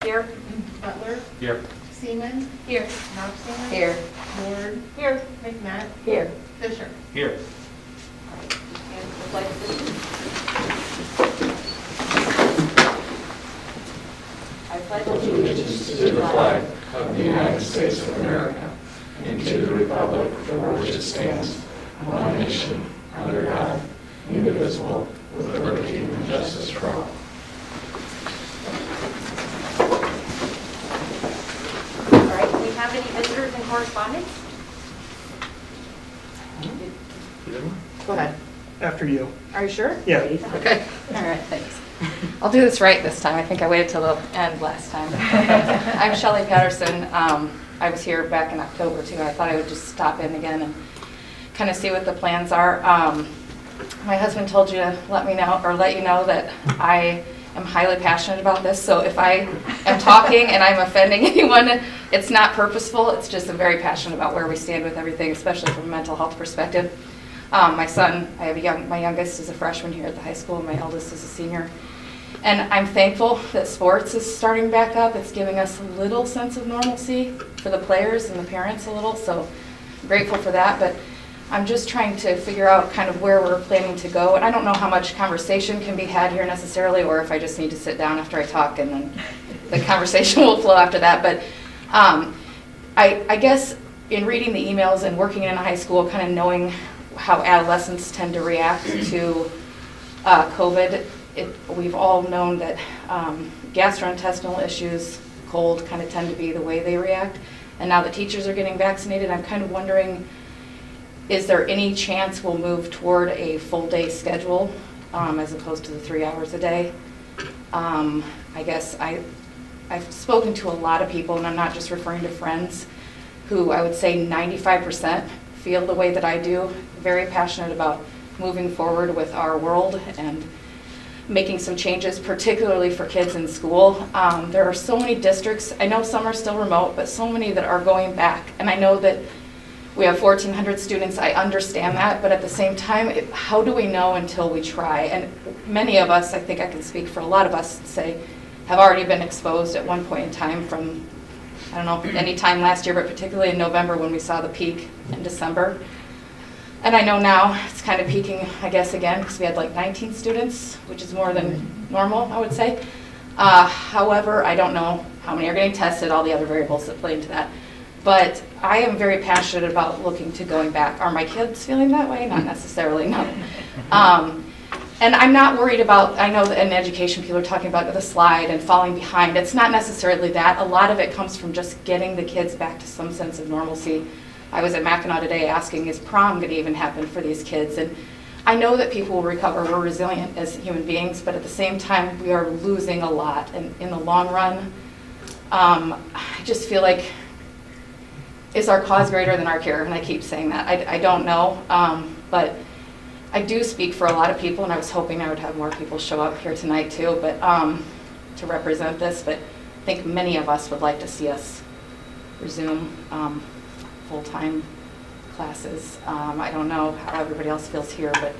Here. Butler. Here. Seaman. Here. Knopfman. Here. Ward. Here. McNutt. Here. Fisher. Here. And the pledge of allegiance. I pledge allegiance to the flag of the United States of America and to the republic for which it stands, one nation, under God, indivisible, with liberty and justice for all. All right, do we have any visitors and correspondence? Go ahead. After you. Are you sure? Yeah. Okay. All right, thanks. I'll do this right this time. I think I waited till the end last time. I'm Shelley Patterson. I was here back in October too. I thought I would just stop in again and kind of see what the plans are. My husband told you to let you know that I am highly passionate about this. So if I am talking and I'm offending anyone, it's not purposeful. It's just I'm very passionate about where we stand with everything, especially from a mental health perspective. My son, my youngest is a freshman here at the high school, and my eldest is a senior. And I'm thankful that sports is starting back up. It's giving us a little sense of normalcy for the players and the parents a little, so I'm grateful for that. But I'm just trying to figure out kind of where we're planning to go. And I don't know how much conversation can be had here necessarily, or if I just need to sit down after I talk and then the conversation will flow after that. But I guess in reading the emails and working in a high school, kind of knowing how adolescents tend to react to COVID, we've all known that gastrointestinal issues, cold, kind of tend to be the way they react. And now that teachers are getting vaccinated, I'm kind of wondering, is there any chance we'll move toward a full day schedule as opposed to the 3 hours a day? I guess I've spoken to a lot of people, and I'm not just referring to friends, who I would say 95% feel the way that I do, very passionate about moving forward with our world and making some changes, particularly for kids in school. There are so many districts, I know some are still remote, but so many that are going back. And I know that we have 1,400 students, I understand that, but at the same time, how do we know until we try? And many of us, I think I can speak for a lot of us, say, have already been exposed at one point in time from, I don't know, any time last year, but particularly in November when we saw the peak in December. And I know now it's kind of peaking, I guess, again, because we had like 19 students, which is more than normal, I would say. However, I don't know how many are getting tested, all the other variables that play into that. But I am very passionate about looking to going back. Are my kids feeling that way? Not necessarily, no. And I'm not worried about, I know that in education people are talking about the slide and falling behind. It's not necessarily that. A lot of it comes from just getting the kids back to some sense of normalcy. I was at Mackinac today asking, is prom going to even happen for these kids? And I know that people will recover. We're resilient as human beings, but at the same time, we are losing a lot. And in the long run, I just feel like, is our cause greater than our cure? And I keep saying that. I don't know, but I do speak for a lot of people, and I was hoping I would have more people show up here tonight too, but to represent this. But I think many of us would like to see us resume full-time classes. I don't know how everybody else feels here, but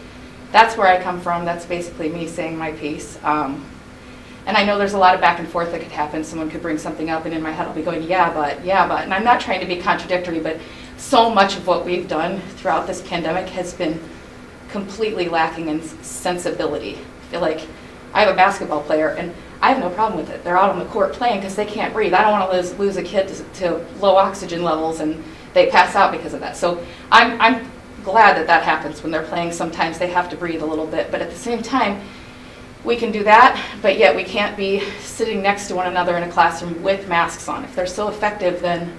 that's where I come from. That's basically me saying my piece. And I know there's a lot of back and forth that could happen. Someone could bring something up, and in my head I'll be going, yeah, but. And I'm not trying to be contradictory, but so much of what we've done throughout this pandemic has been completely lacking in sensibility. I feel like I have a basketball player, and I have no problem with it. They're out on the court playing because they can't breathe. I don't want to lose a kid to low oxygen levels, and they pass out because of that. So I'm glad that happens when they're playing. Sometimes they have to breathe a little bit, but at the same time, we can do that, but yet we can't be sitting next to one another in a classroom with masks on. If they're so effective, then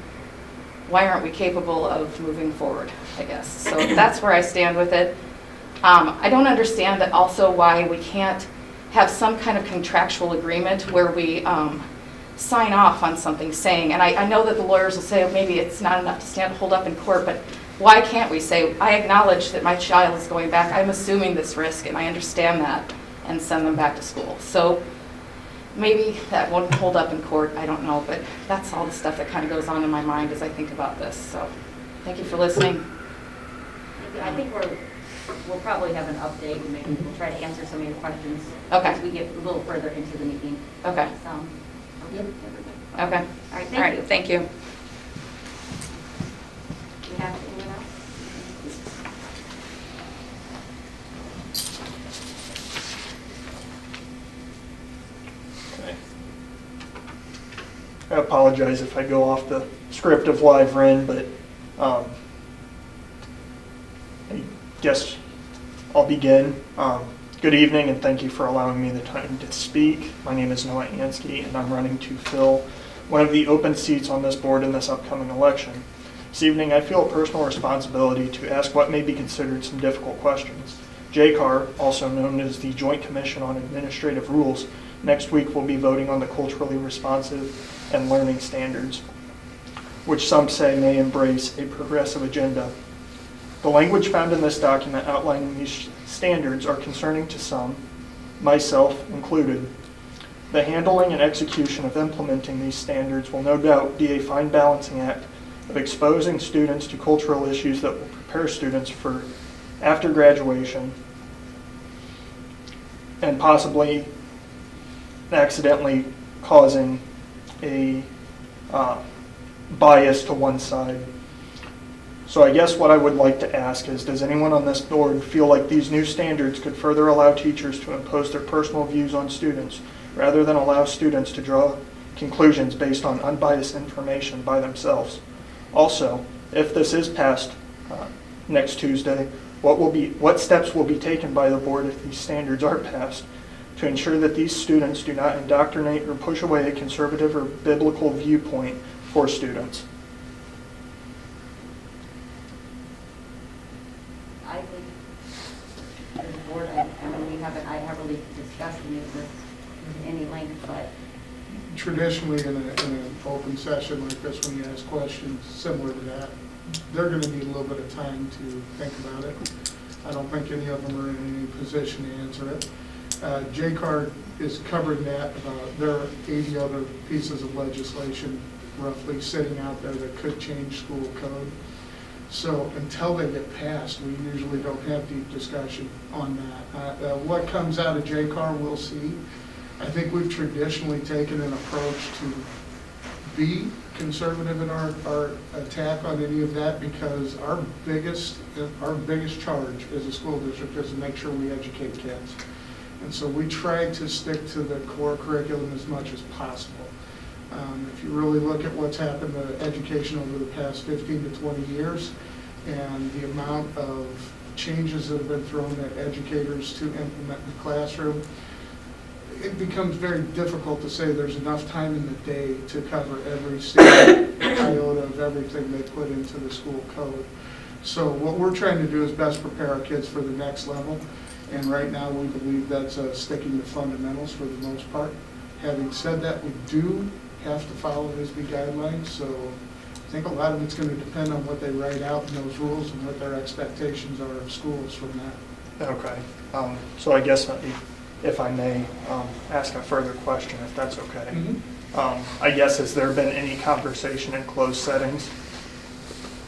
why aren't we capable of moving forward, I guess? So that's where I stand with it. I don't understand that also why we can't have some kind of contractual agreement where we sign off on something saying, and I know that the lawyers will say, oh, maybe it's not enough to hold up in court, but why can't we say, I acknowledge that my child is going back, I'm assuming this risk, and I understand that, and send them back to school. So maybe that won't hold up in court, I don't know, but that's all the stuff that kind of goes on in my mind as I think about this. So thank you for listening. I think we'll probably have an update, and maybe we'll try to answer some of your questions Okay. as we get a little further into the meeting. Okay. So, Yep. Okay. All right, All right, thank you. Do we have anyone else? Okay. I apologize if I go off the script of live Ren, but I guess I'll begin. Good evening, and thank you for allowing me the time to speak. My name is Noah Ansky, and I'm running to fill one of the open seats on this board in this upcoming election. This evening, I feel a personal responsibility to ask what may be considered some difficult questions. JCAR, also known as the Joint Commission on Administrative Rules, next week will be voting on the culturally responsive and learning standards, which some say may embrace a progressive agenda. The language found in this document outlining these standards are concerning to some, myself included. The handling and execution of implementing these standards will no doubt be a fine balancing act of exposing students to cultural issues that will prepare students for after graduation and possibly accidentally causing a bias to one side. So I guess what I would like to ask is, does anyone on this board feel like these new standards could further allow teachers to impose their personal views on students rather than allow students to draw conclusions based on unbiased information by themselves? Also, if this is passed next Tuesday, what steps will be taken by the board if these standards are passed to ensure that these students do not indoctrinate or push away a conservative or biblical viewpoint for students? I think, as a board, I mean, I haven't really discussed any of this in any length, but Traditionally, in an open session like this, when you ask questions similar to that, they're going to need a little bit of time to think about it. I don't think any of them are in any position to answer it. JCAR is covering that. There are 80 other pieces of legislation roughly sitting out there that could change school code. So until they get passed, we usually don't have deep discussion on that. What comes out of JCAR, we'll see. I think we've traditionally taken an approach to be conservative in our attack on any of that, because our biggest charge as a school district is to make sure we educate kids. And so we try to stick to the core curriculum as much as possible. If you really look at what's happened to education over the past 15 to 20 years and the amount of changes that have been thrown at educators to implement in the classroom, it becomes very difficult to say there's enough time in the day to cover every single iota of everything they put into the school code. So what we're trying to do is best prepare our kids for the next level. And right now we believe that's sticking to fundamentals for the most part. Having said that, we do have to follow ISB guidelines, so I think a lot of it's going to depend on what they write out in those rules and what their expectations are of schools from that. Okay. So I guess if I may ask a further question, if that's okay. Mm-hmm. I guess, has there been any conversation in closed settings?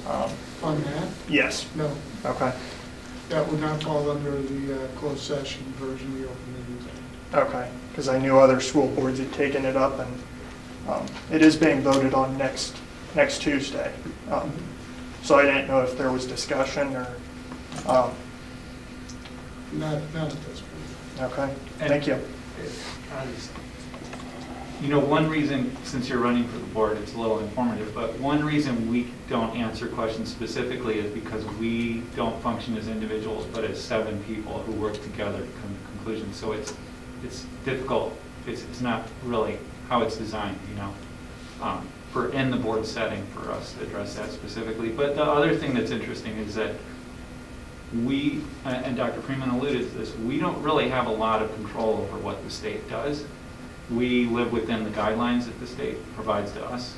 On that? Yes. No, Okay. that would not fall under the closed session version of the Open Meetings Act. Okay. Because I knew other school boards had taken it up, and it is being voted on next Tuesday. So I didn't know if there was discussion or. Not at this point. Okay. Thank you. You know, one reason, since you're running for the board, it's a little informative, but one reason we don't answer questions specifically is because we don't function as individuals, but as 7 people who work together to come to conclusions. So it's difficult. It's not really how it's designed, you know, for in the board setting for us to address that specifically. But the other thing that's interesting is that we, and Dr. Freeman alluded to this, we don't really have a lot of control over what the state does. We live within the guidelines that the state provides to us.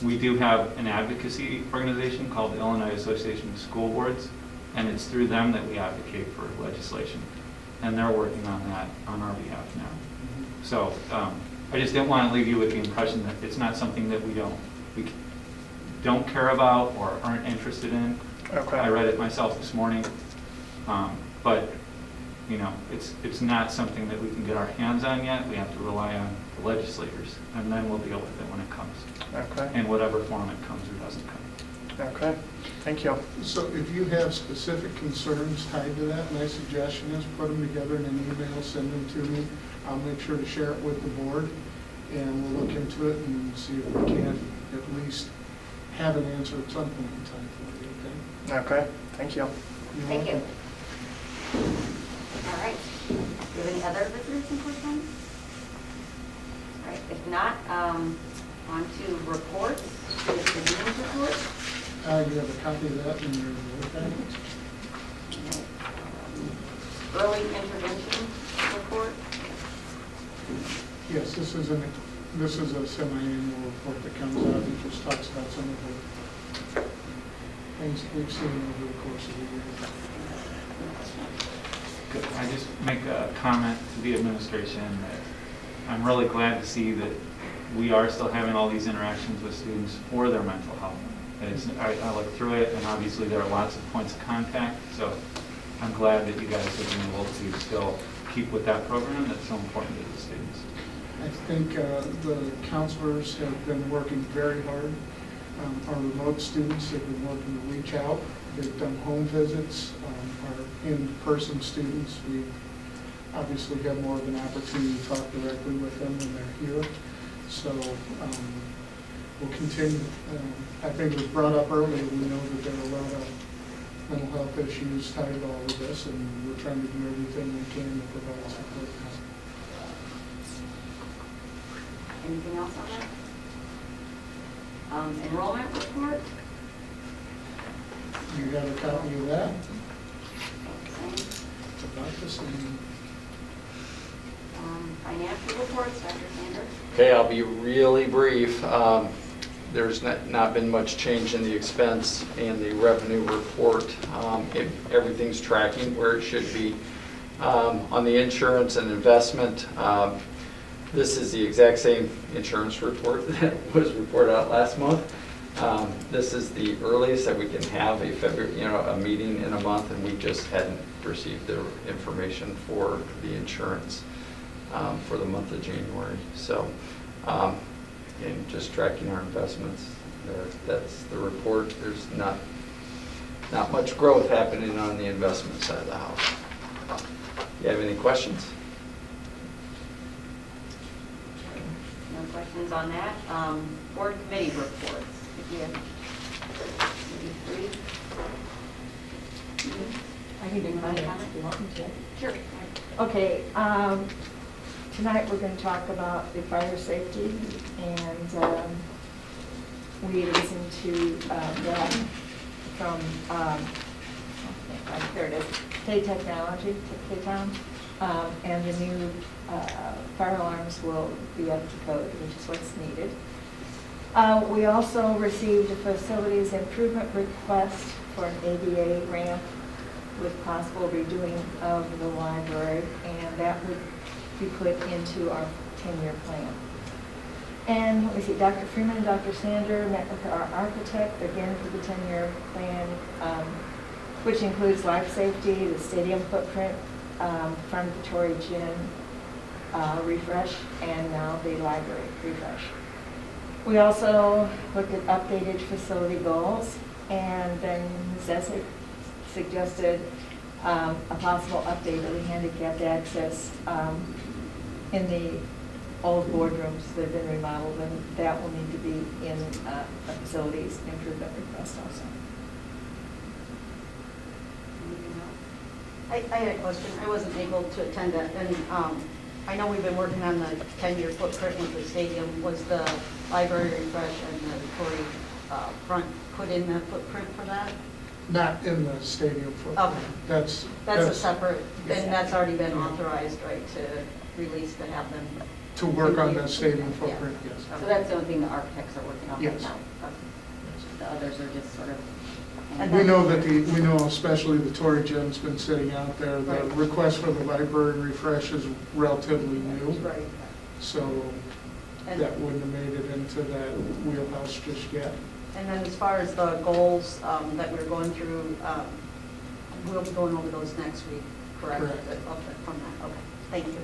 We do have an advocacy organization called the Illinois Association of School Boards, and it's through them that we advocate for legislation. And they're working on that on our behalf now. So I just didn't want to leave you with the impression that it's not something that we don't care about or aren't interested in. Okay. I read it myself this morning, but you know, it's not something that we can get our hands on yet. We have to rely on the legislators, and then we'll deal with it when it comes, Okay, in whatever form it comes or doesn't come. okay, thank you. So if you have specific concerns tied to that, my suggestion is put them together in an email, send them to me. I'll make sure to share it with the board, and we'll look into it and see if we can at least have an answer at some point in time for you, okay? Okay, thank you. You're Thank you. welcome. All right. Do you have any other visitors and correspondence? All right, if not, on to reports. The meetings report. You have a copy of that in your board package? Early intervention report. Yes, this is a semi-annual report that comes out and just talks about some of the things that we've seen over the course of the year. Good. I just make a comment to the administration that I'm really glad to see that we are still having all these interactions with students for their mental health. I look through it, and obviously there are lots of points of contact, so I'm glad that you guys have been able to still keep with that program that's so important to the students. I think the counselors have been working very hard. Our remote students have been working to reach out. They've done home visits. Our in-person students, we obviously have more of an opportunity to talk directly with them when they're here. So we'll continue. I think it was brought up earlier, we know that there are a lot of mental health issues tied to all of this, and we're trying to do everything we can to provide support. Anything else on that? Enrollment report. You got a copy of that? Same. It's about the same. Financial reports, Dr. Sanders. Okay, I'll be really brief. There's not been much change in the expense and the revenue report. Everything's tracking where it should be. On the insurance and investment, this is the exact same insurance report that was reported out last month. This is the earliest that we can have a meeting in a month, and we just hadn't received the information for the insurance for the month of January. So, again, just tracking our investments. That's the report. There's not much growth happening on the investment side of the house. You have any questions? No questions on that. Board committee reports. If you have maybe three. I can do mine if you want me to. Sure. Okay, tonight we're going to talk about the fire safety, and we listened to Brad from, there it is, K-Technology, K-Town, and the new fire alarms will be up to code, which is what's needed. We also received a facilities improvement request for an ADA ramp with possible redoing of the library, and that would be put into our 10-year plan. And we see Dr. Freeman and Dr. Sander met with our architect again for the 10-year plan, which includes life safety, the stadium footprint, frondatory gym refresh, and now the library refresh. We also looked at updated facility goals, and then Ms. Essig suggested a possible update of the handicapped access in the old boardrooms that have been remodeled, and that will need to be in a facilities improvement request also. Anything else? I had a question. I wasn't able to attend that, and I know we've been working on the 10-year footprint with the stadium. Was the library refresh and the Tory front put in the footprint for that? Not in the stadium footprint. Okay. That's That's a separate, Yes. and that's already been authorized, right, to release to have them? to work on the stadium footprint, yes. So that's the only thing the architects are working on right Yes. now. Okay. The others are just sort of. And We then- know that we know especially the Tory gym's been sitting out there. The Right. request for the library refresh is relatively new, Right. so And- that wouldn't have made it into that wheelhouse just yet. And then as far as the goals that we're going through, we'll be going over those next week, correct? Correct. Okay, from that, okay. Thank you.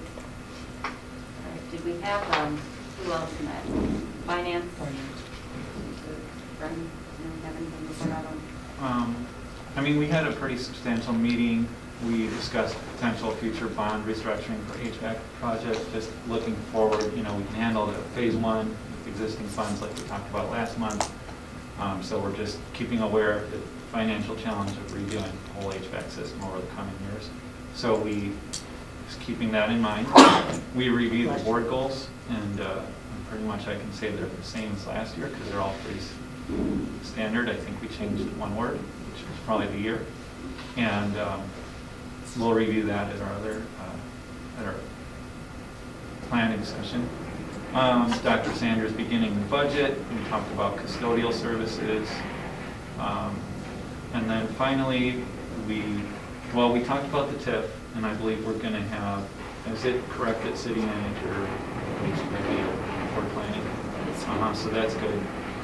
All right. Did we have, who else in that? Finance? Brendan, you have anything to put out on? I mean, we had a pretty substantial meeting. We discussed potential future bond restructuring for HVAC projects, just looking forward, we can handle the phase one with existing funds like we talked about last month. So we're just keeping aware of the financial challenge of redoing the whole HVAC system over the coming years. So we, just keeping that in mind, we reviewed the board goals, and pretty much I can say they're the same as last year because they're all pretty standard. I think we changed one word, which was probably the year. And we'll review that at our planning session. Dr. Sanders beginning the budget. We talked about custodial services. And then finally, we talked about the TIF, and I believe we're going to have, is it correct that city manager review for planning? So that's good.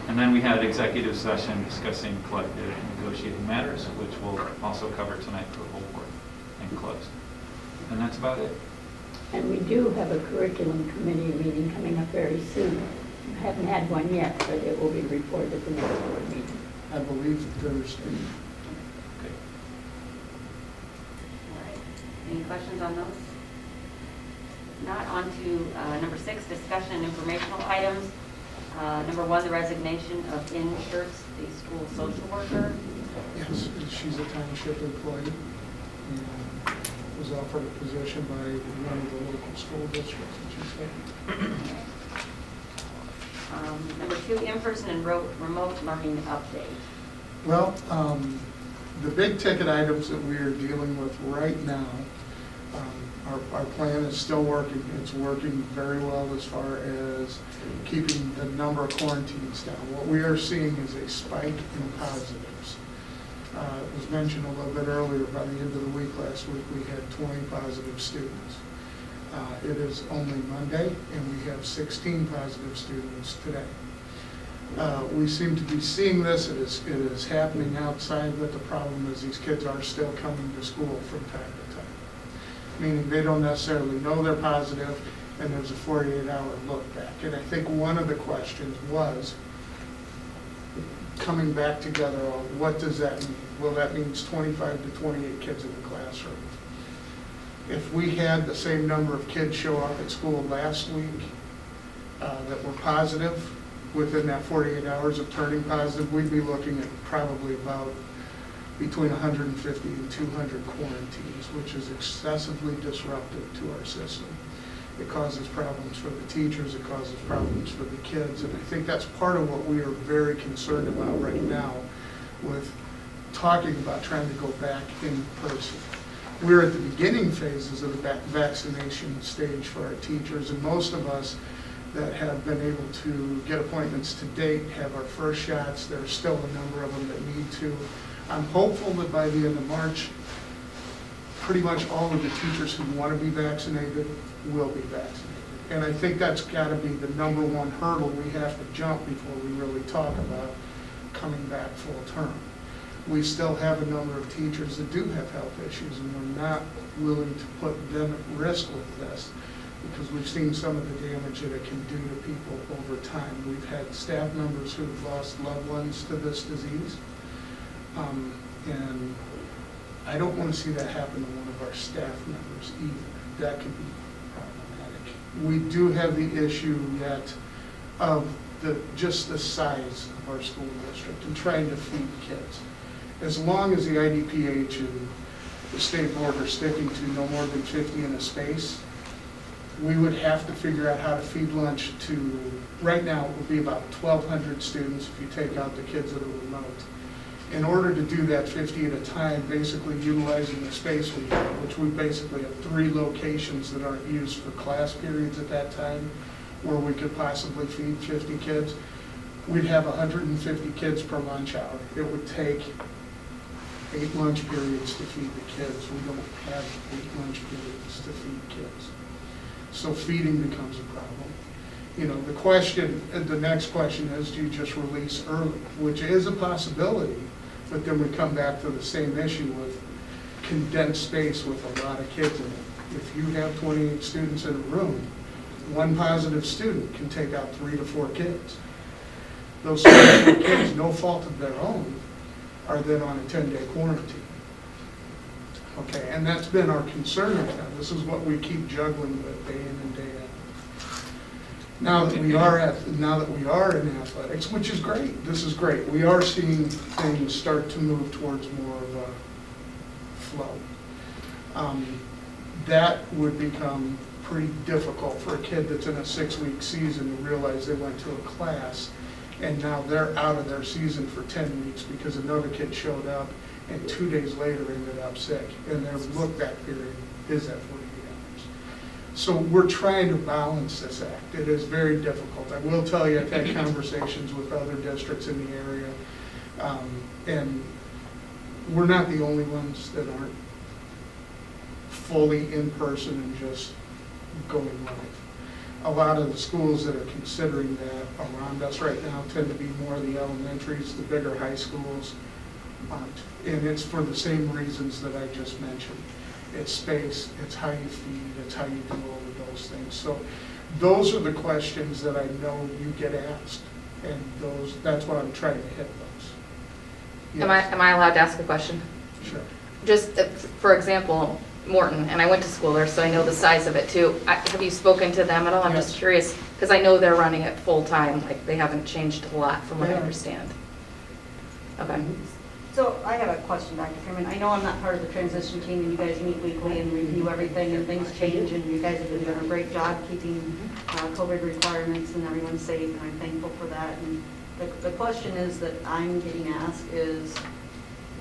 And then we had executive session discussing collective negotiating matters, which we'll also cover tonight for the whole board and closed. And that's about it. And we do have a curriculum committee meeting coming up very soon. We haven't had one yet, but it will be reported at the next board meeting. I believe Thursday. Okay. All right. Any questions on those? Not on to number 6, discussion and informational items. Number 1, the resignation of In Shirts, the school social worker. Yes, she's a township employee and was offered a position by one of the local school districts, and she's happy. Number 2, in-person and remote learning update. Well, the big ticket items that we are dealing with right now, our plan is still working. It's working very well as far as keeping the number of quarantines down. What we are seeing is a spike in positives. It was mentioned a little bit earlier, by the end of the week last week, we had 20 positive students. It is only Monday, and we have 16 positive students today. We seem to be seeing this. It is happening outside, but the problem is these kids are still coming to school from time to time, meaning they don't necessarily know they're positive, and there's a 48-hour look back. And I think one of the questions was coming back together on what does that mean? Well, that means 25 to 28 kids in the classroom. If we had the same number of kids show up at school last week that were positive within that 48 hours of turning positive, we'd be looking at probably about between 150 and 200 quarantines, which is excessively disruptive to our system. It causes problems for the teachers, it causes problems for the kids, and I think that's part of what we are very concerned about right now with talking about trying to go back in person. We're at the beginning phases of the vaccination stage for our teachers, and most of us that have been able to get appointments to date have our first shots. There are still a number of them that need to. I'm hopeful that by the end of March, pretty much all of the teachers who want to be vaccinated will be vaccinated. And I think that's got to be the number one hurdle we have to jump before we really talk about coming back full term. We still have a number of teachers that do have health issues, and we're not willing to put them at risk with this because we've seen some of the damage that it can do to people over time. We've had staff members who've lost loved ones to this disease. And I don't want to see that happen to one of our staff members either. That could be problematic. We do have the issue yet of just the size of our school district and trying to feed kids. As long as the IDPH and the state board are sticking to no more than 50 in a space, we would have to figure out how to feed lunch to, right now it would be about 1,200 students if you take out the kids that are remote. In order to do that 50 at a time, basically utilizing the space we have, which we basically have 3 locations that aren't used for class periods at that time, where we could possibly feed 50 kids, we'd have 150 kids per lunch hour. It would take 8 lunch periods to feed the kids. We don't have 8 lunch periods to feed kids. So feeding becomes a problem. You know, the next question is, do you just release early? Which is a possibility, but then we come back to the same issue with condensed space with a lot of kids in it. If you have 28 students in a room, one positive student can take out 3 to 4 kids. Those 3 to 4 kids, no fault of their own, are then on a 10-day quarantine. Okay, and that's been our concern right now. This is what we keep juggling with day in and day out. Now that we are in athletics, which is great, this is great. We are seeing things start to move towards more of a flow. That would become pretty difficult for a kid that's in a 6-week season to realize they went to a class and now they're out of their season for 10 weeks because another kid showed up and 2 days later ended up sick, and their look-back period is at 48 hours. So we're trying to balance this act. It is very difficult. I will tell you, I've had conversations with other districts in the area, and we're not the only ones that aren't fully in person and just going live. A lot of the schools that are considering that around us right now tend to be more the elementaries, the bigger high schools aren't. And it's for the same reasons that I just mentioned. It's space, it's how you feed, it's how you do all of those things. So those are the questions that I know you get asked, and that's what I'm trying to hit those. Yes. Am I allowed to ask a question? Sure. Just, for example, Morton, and I went to school there, so I know the size of it too. Have you spoken to them at all? I'm Yes. just curious, because I know they're running it full-time, like they haven't changed a lot from what I Yeah. understand. Okay. So I have a question, Dr. Freeman. I know I'm not part of the transition team, and you guys meet weekly and review everything, and things change, and you guys have been doing a great job keeping COVID requirements and everyone safe, and I'm thankful for that. And the question is that I'm getting asked is,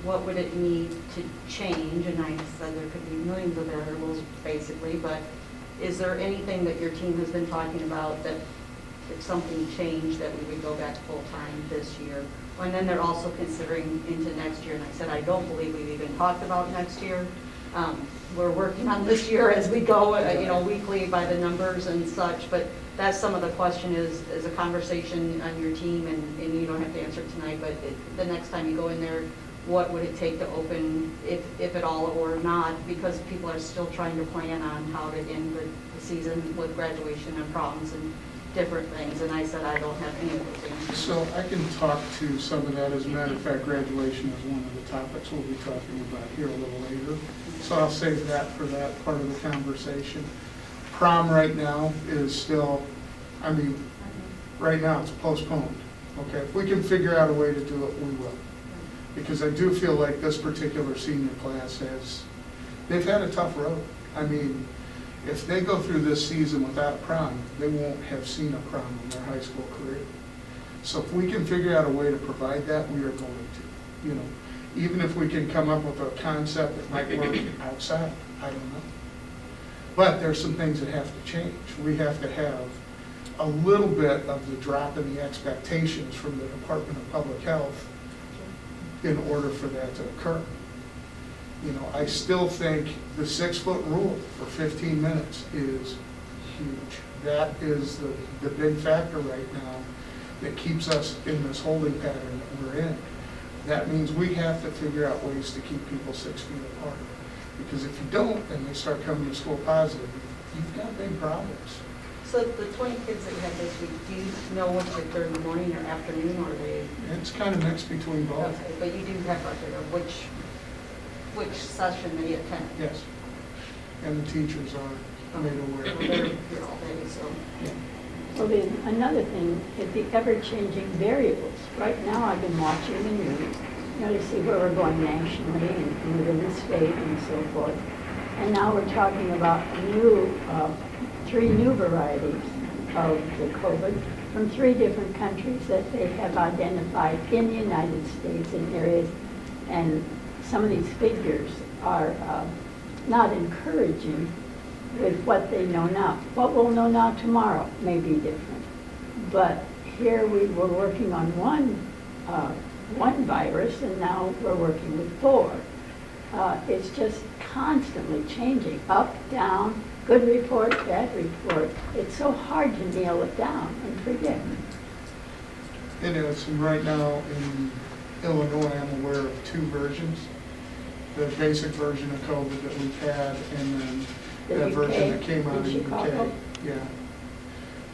what would it need to change? And I said there could be millions of variables, basically, but is there anything that your team has been talking about that if something changed, that we would go back full-time this year? And then they're also considering into next year, and I said, I don't believe we've even talked about next year. We're working on this year as we go, weekly by the numbers and such, but that's some of the question is a conversation on your team, and you don't have to answer tonight, but the next time you go in there, what would it take to open, if at all or not, because people are still trying to plan on how to end the season with graduation and proms and different things, and I said I don't have any of those answers. So I can talk to some of that. As a matter of fact, graduation is one of the topics we'll be talking about here a little later. So I'll save that for that part of the conversation. Prom right now is still, right now it's postponed. Okay, if we can figure out a way to do it, we will. Because I do feel like this particular senior class they've had a tough road. If they go through this season without prom, they won't have seen a prom in their high school career. So if we can figure out a way to provide that, we are going to. Even if we can come up with a concept that might work outside, I don't know. But there's some things that have to change. We have to have a little bit of the drop in the expectations from the Department of Public Health in order for that to occur. I still think the 6-foot rule for 15 minutes is huge. That is the big factor right now that keeps us in this holding pattern that we're in. That means we have to figure out ways to keep people 6 feet apart. Because if you don't, and they start coming to school positive, you've got big problems. So the 20 kids that you had this week, do you know if they're in the morning or afternoon, or are they? It's kind of mixed between both. Okay, but you do have record of which session they attend? Yes. And the teachers are made aware. Well, they're here all day, so. Yeah. Well, then another thing is the ever-changing variables. Right now, I've been watching the news, to see where we're going nationally and within the state and so forth. And now we're talking about 3 new varieties of the COVID from 3 different countries that they have identified in the United States in areas. And some of these figures are not encouraging with what they know now. What we'll know now tomorrow may be different. But here we were working on one virus, and now we're working with 4. It's just constantly changing, up, down, good report, bad report. It's so hard to nail it down and predict. It is, and right now in Illinois, I'm aware of 2 versions. The basic version of COVID that we've had, and then The that UK, version that came out in in the UK. Chicago? Yeah.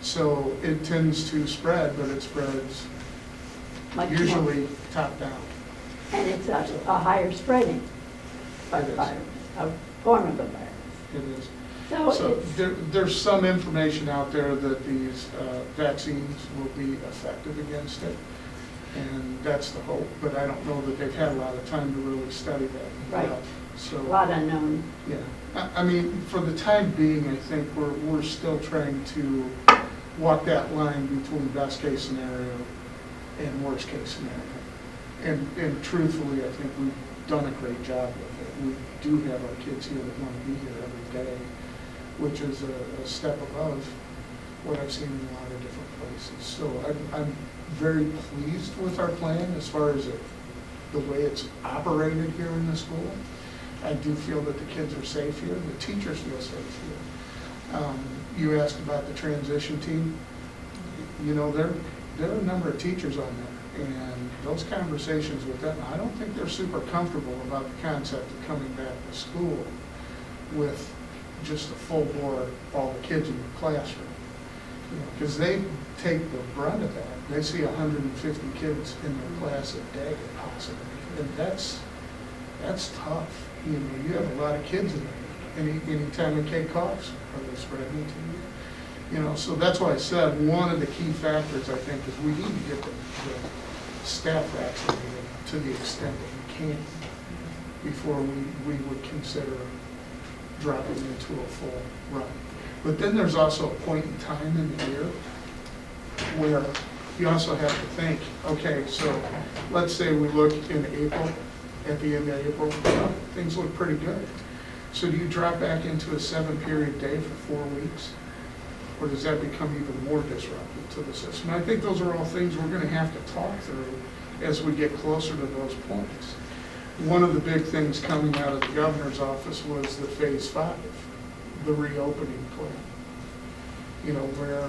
So it tends to spread, but it spreads Much more. usually top down. And it's a higher spreading It is. virus, a form of the virus. It is. So So it's, there's some information out there that these vaccines will be effective against it, and that's the hope, but I don't know that they've had a lot of time to really study that. Right. So, a lot unknown. yeah, I mean, for the time being, I think we're still trying to walk that line between best case scenario and worst case scenario. And truthfully, I think we've done a great job with it. We do have our kids here that want to be here every day, which is a step above what I've seen in a lot of different places. So I'm very pleased with our plan as far as the way it's operated here in the school. I do feel that the kids are safe here, the teachers feel safe here. You asked about the transition team. You know, there are a number of teachers on there, and those conversations with them, I don't think they're super comfortable about the concept of coming back to school with just a full board, all the kids in the classroom. Because they take the brunt of that. They see 150 kids in their class a day, possibly, and that's tough. You know, you have a lot of kids in there. Anytime a kid coughs, are they spreading it to you? You know, so that's why I said one of the key factors, I think, is we need to get the staff vaccinated to the extent that we can before we would consider dropping into a full run. But then there's also a point in time in the year where you also have to think, okay, so let's say we look in April, at the end of April, well, things look pretty good. So do you drop back into a 7-period day for 4 weeks? Or does that become even more disruptive to the system? I think those are all things we're going to have to talk through as we get closer to those points. One of the big things coming out of the governor's office was the phase 5, the reopening plan. You know, where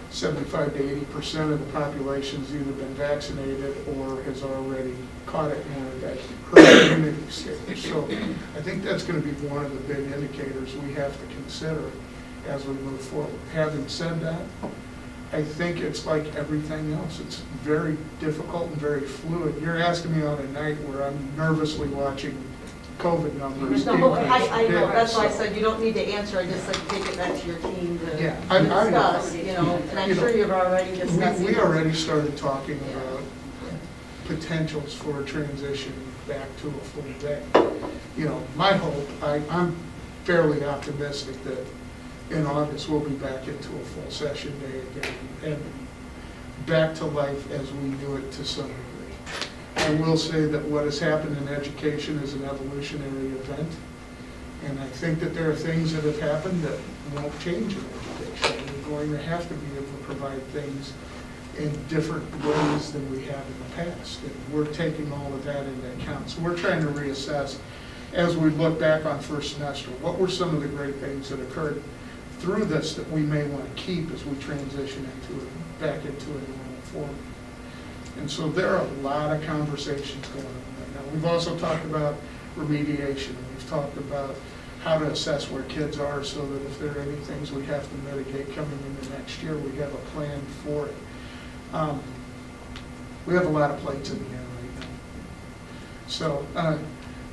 75 to 80% of the population's either been vaccinated or has already caught it in that herd immunity stage. So I think that's going to be one of the big indicators we have to consider as we move forward. Having said that, I think it's like everything else. It's very difficult and very fluid. You're asking me on a night where I'm nervously watching COVID numbers. No, I know, increase. that's why I said you don't need to answer, I just like to take it back to your team to Yeah, I know. discuss, you know, and I'm You know, sure you've already discussed. We already started talking about potentials for a transition back to a full day. You know, my hope, I'm fairly optimistic that in August we'll be back into a full session day again and back to life as we knew it to some degree. I will say that what has happened in education is an evolutionary event. And I think that there are things that have happened that won't change in education. We're going to have to be able to provide things in different ways than we have in the past. And we're taking all of that into account. So we're trying to reassess as we look back on first semester, what were some of the great things that occurred through this that we may want to keep as we transition back into a normal form. And so there are a lot of conversations going on right now. We've also talked about remediation. We've talked about how to assess where kids are so that if there are any things we have to mitigate coming into next year, we have a plan for it. We have a lot of plates in the air right now. So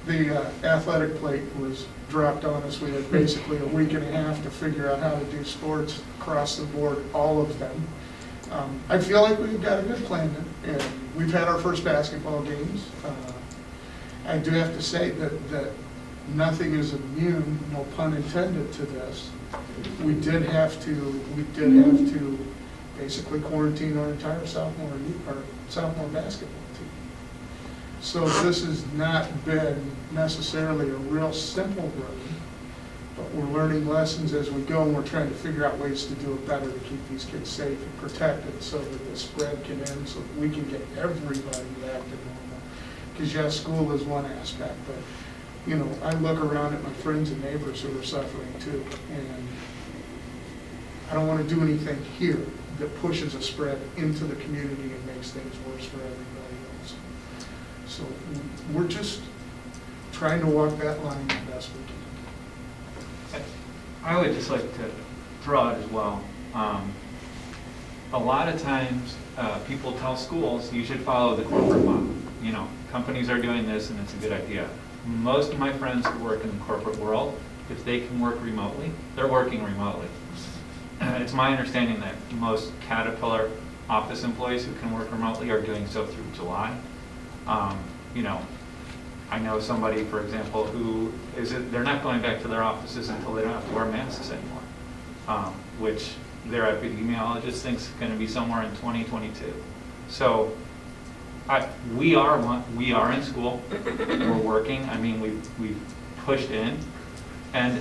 the athletic plate was dropped on us. We had basically a week and a half to figure out how to do sports across the board, all of them. I feel like we've got a good plan, and we've had our first basketball games. I do have to say that nothing is immune, no pun intended, to this. We did have to basically quarantine our entire sophomore basketball team. So this has not been necessarily a real simple road, but we're learning lessons as we go, and we're trying to figure out ways to do it better to keep these kids safe and protected so that the spread can end, so that we can get everybody back to normal. Because yes, school is one aspect, but you know, I look around at my friends and neighbors who are suffering too, and I don't want to do anything here that pushes a spread into the community and makes things worse for everybody else. So we're just trying to walk that line the best we can. I would just like to throw out as well, a lot of times, people tell schools, you should follow the corporate model. You know, companies are doing this and it's a good idea. Most of my friends who work in the corporate world, if they can work remotely, they're working remotely. It's my understanding that most Caterpillar office employees who can work remotely are doing so through July. You know, I know somebody, for example, who they're not going back to their offices until they don't have to wear masks anymore, which their epidemiologist thinks is going to be somewhere in 2022. So we are in school. We're working. I mean, we've pushed in, and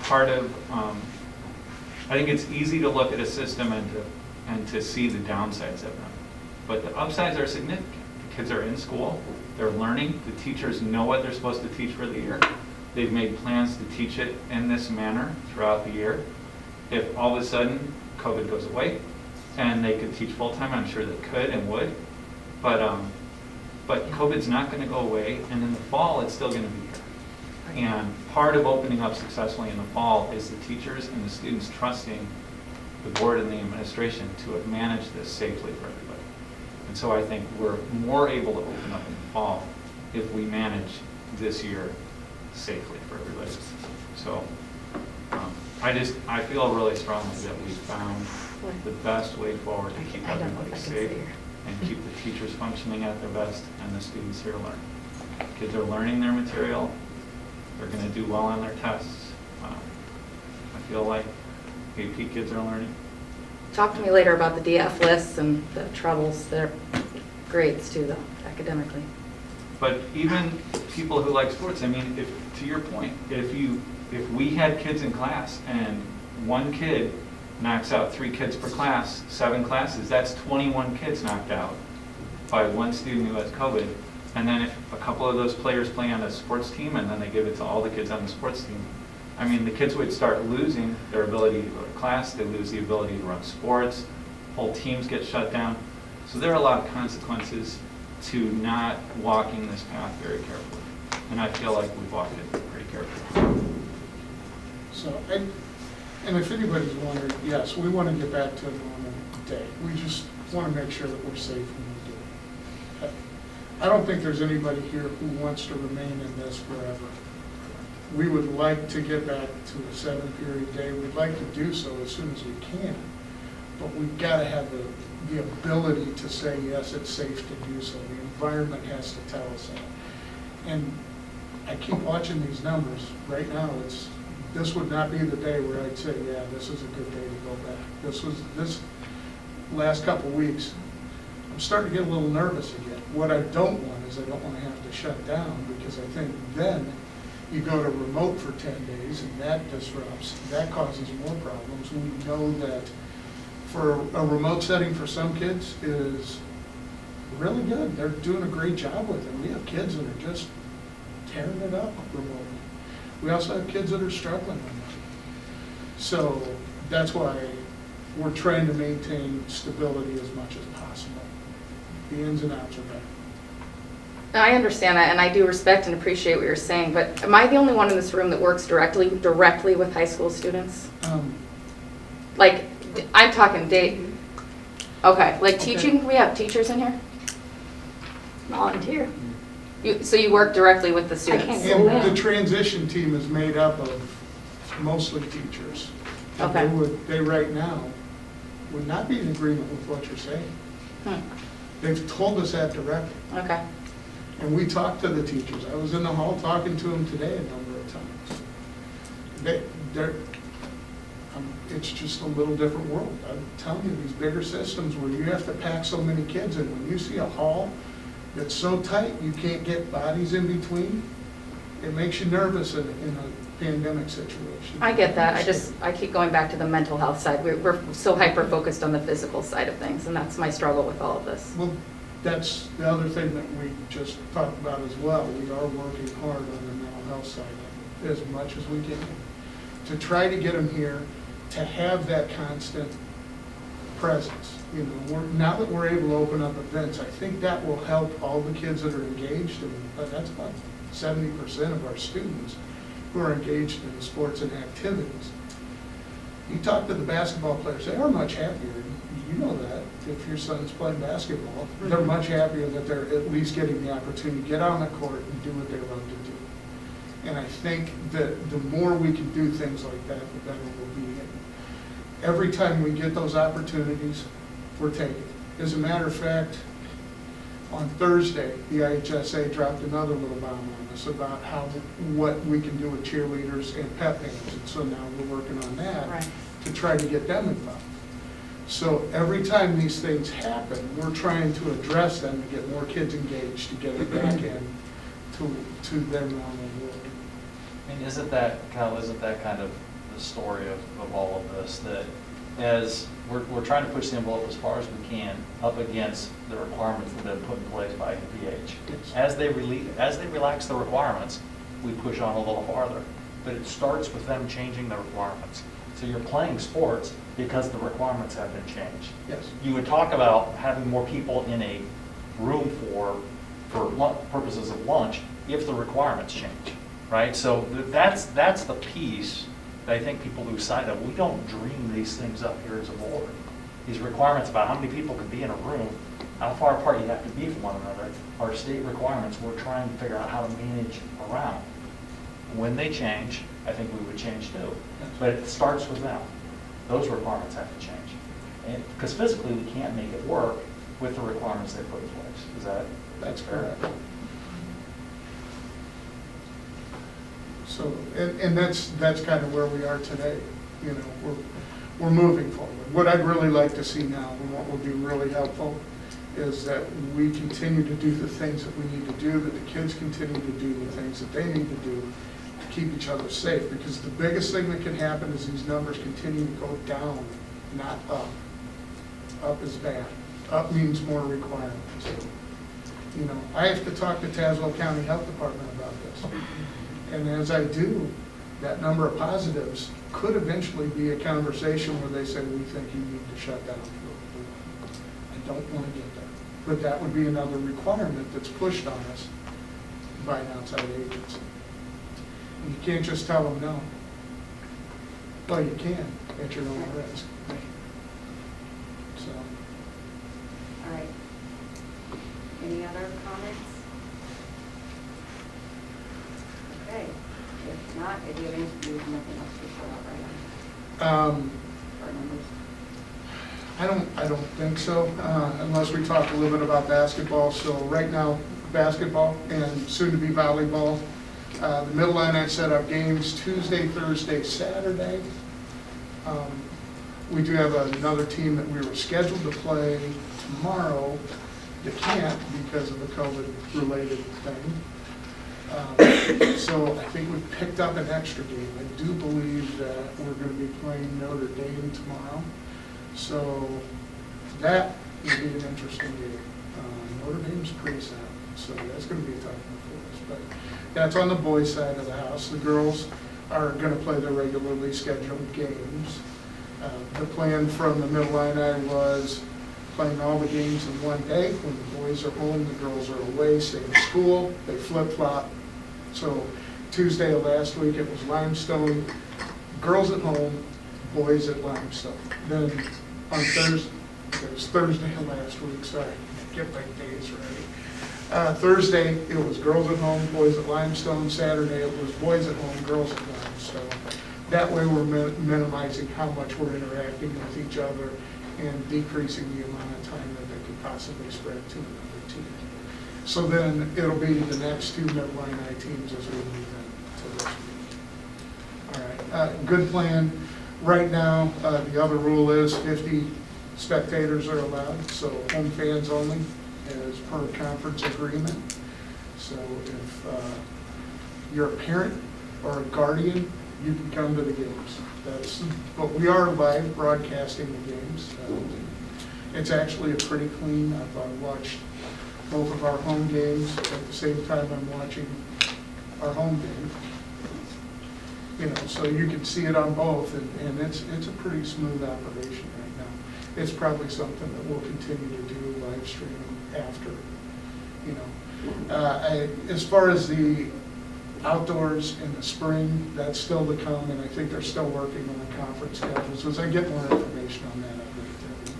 part of I think it's easy to look at a system and to see the downsides of them, but the upsides are significant. The kids are in school. They're learning. The teachers know what they're supposed to teach for the year. They've made plans to teach it in this manner throughout the year. If all of a sudden COVID goes away and they could teach full-time, I'm sure they could and would. But COVID's not going to go away, and in the fall it's still going to be here. And part of opening up successfully in the fall is the teachers and the students trusting the board and the administration to have managed this safely for everybody. And so I think we're more able to open up in the fall if we manage this year safely for everybody. So I feel really strongly that we found the best way forward to keep everybody safe and keep the teachers functioning at their best and the students here learning. Kids are learning their material. They're going to do well on their tests. I feel like AP kids are learning. Talk to me later about the DF lists and the troubles, their grades too, though, academically. But even people who like sports, I mean, to your point, if we had kids in class and one kid knocks out 3 kids per class, 7 classes, that's 21 kids knocked out by one student who has COVID. And then if a couple of those players play on a sports team and then they give it to all the kids on the sports team, I mean, the kids would start losing their ability to go to class, they lose the ability to run sports, whole teams get shut down. So there are a lot of consequences to not walking this path very carefully. And I feel like we've walked it pretty carefully. So, and if anybody's wondering, yes, we want to get back to a normal day. We just want to make sure that we're safe when we do it. I don't think there's anybody here who wants to remain in this forever. We would like to get back to a 7-period day. We'd like to do so as soon as we can. But we've got to have the ability to say, yes, it's safe to do so. The environment has to tell us that. And I keep watching these numbers. Right now, this would not be the day where I'd say, yeah, this is a good day to go back. This last couple weeks, I'm starting to get a little nervous again. What I don't want is I don't want to have to shut down, because I think then you go to remote for 10 days and that disrupts, that causes more problems. We know that for a remote setting for some kids is really good. They're doing a great job with it. We have kids that are just tearing it up remotely. We also have kids that are struggling with it. So that's why we're trying to maintain stability as much as possible. The ins and outs are better. I understand that, and I do respect and appreciate what you're saying, but am I the only one in this room that works directly with high school students? Like, I'm talking date. Okay, like teaching, we have teachers in here? Volunteer. So you work directly with the students? And the transition team is made up of mostly teachers. And Okay. They right now would not be in agreement with what you're saying. They've told us that directly. Okay. And we talked to the teachers. I was in the hall talking to them today a number of times. It's just a little different world. I'm telling you, these bigger systems where you have to pack so many kids in, when you see a hall that's so tight you can't get bodies in between, it makes you nervous in a pandemic situation. I get that. I keep going back to the mental health side. We're so hyper-focused on the physical side of things, and that's my struggle with all of this. Well, that's the other thing that we just talked about as well. We are working hard on the mental health side of it as much as we can to try to get them here, to have that constant presence. You know, now that we're able to open up events, I think that will help all the kids that are engaged, and that's about 70% of our students who are engaged in sports and activities. You talk to the basketball players, they are much happier. you know that, if your son's playing basketball, they're much happier that they're at least getting the opportunity to get on the court and do what they love to do. And I think that the more we can do things like that, the better we'll be. And every time we get those opportunities, we're taking it. As a matter of fact, on Thursday, the IHSA dropped another little bomb on us about what we can do with cheerleaders and pep bands. And so now we're working on that Right. to try to get them involved. So every time these things happen, we're trying to address them to get more kids engaged, to get it back in to their normal world. And isn't that kind of the story of all of this, that as we're trying to push the envelope as far as we can up against the requirements that have been put in place by NPH. Yes. As they relax the requirements, we push on a little farther. But it starts with them changing the requirements. So you're playing sports because the requirements have been changed. Yes. You would talk about having more people in a room for purposes of lunch if the requirements change, right? So that's the piece that I think people lose sight of. We don't dream these things up here as a board. These requirements about how many people could be in a room, how far apart you have to be from one another, are state requirements we're trying to figure out how to manage around. When they change, I think we would change too. But it starts with them. Those requirements have to change. Because physically, we can't make it work with the requirements they put in place. That's correct. So, and that's kind of where we are today. You know, we're moving forward. What I'd really like to see now, and what would be really helpful, is that we continue to do the things that we need to do, that the kids continue to do the things that they need to do to keep each other safe. Because the biggest thing that can happen is these numbers continue to go down, not up. Up is bad. Up means more requirements. You know, I have to talk to Tazewell County Health Department about this. And as I do, that number of positives could eventually be a conversation where they say, we think you need to shut down. I don't want to get there. But that would be another requirement that's pushed on us by an outside agency. And you can't just tell them no. Well, you can at your own risk. So. All right. Any other comments? Okay. If not, if you have anything, you have nothing else to show up right on our numbers. I don't think so, unless we talk a little bit about basketball. So right now, basketball and soon to be volleyball. The Middle Line, I set up games Tuesday, Thursday, Saturday. We do have another team that we were scheduled to play tomorrow that can't because of the COVID-related thing. So I think we picked up an extra game. I do believe that we're going to be playing Notre Dame tomorrow. So that will be an interesting game. Notre Dame's pretty sound, so that's going to be a tough one for us. But that's on the boys' side of the house. The girls are going to play their regularly scheduled games. The plan from the Middle Illini was playing all the games in one day. When the boys are home, the girls are away, stay in school. They flip-flop. So Tuesday of last week, it was Limestone, girls at home, boys at Limestone. Then on Thursday, it was Thursday of last week, sorry, get my days right. Thursday, it was girls at home, boys at Limestone. Saturday, it was boys at home, girls at Limestone. That way we're minimizing how much we're interacting with each other and decreasing the amount of time that they could possibly spread to another team. So then it'll be the next two Middle-Illini teams as we move into this week. All right, good plan. Right now, the other rule is 50 spectators are allowed, so home fans only as per conference agreement. So if you're a parent or a guardian, you can come to the games. But we are live broadcasting the games. It's actually a pretty clean. I've watched both of our home games at the same time I'm watching our home game. You know, so you can see it on both, and it's a pretty smooth operation right now. It's probably something that we'll continue to do live streaming after. You know, as far as the outdoors in the spring, that's still to come, and I think they're still working on the conference schedules. As I get more information on that, I'll bring it to everybody.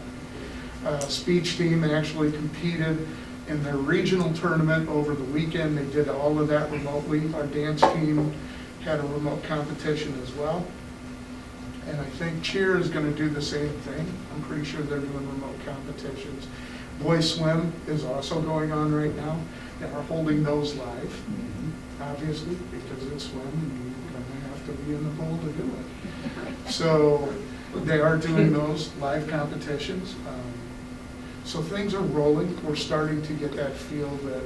speech team actually competed in their regional tournament over the weekend. They did all of that remotely. Our dance team had a remote competition as well. And I think cheer is going to do the same thing. I'm pretty sure they're doing remote competitions. Boys swim is also going on right now. They are holding those live, obviously, because it's swim and you're going to have to be in the pool to do it. So they are doing those live competitions. So things are rolling. We're starting to get that feel that,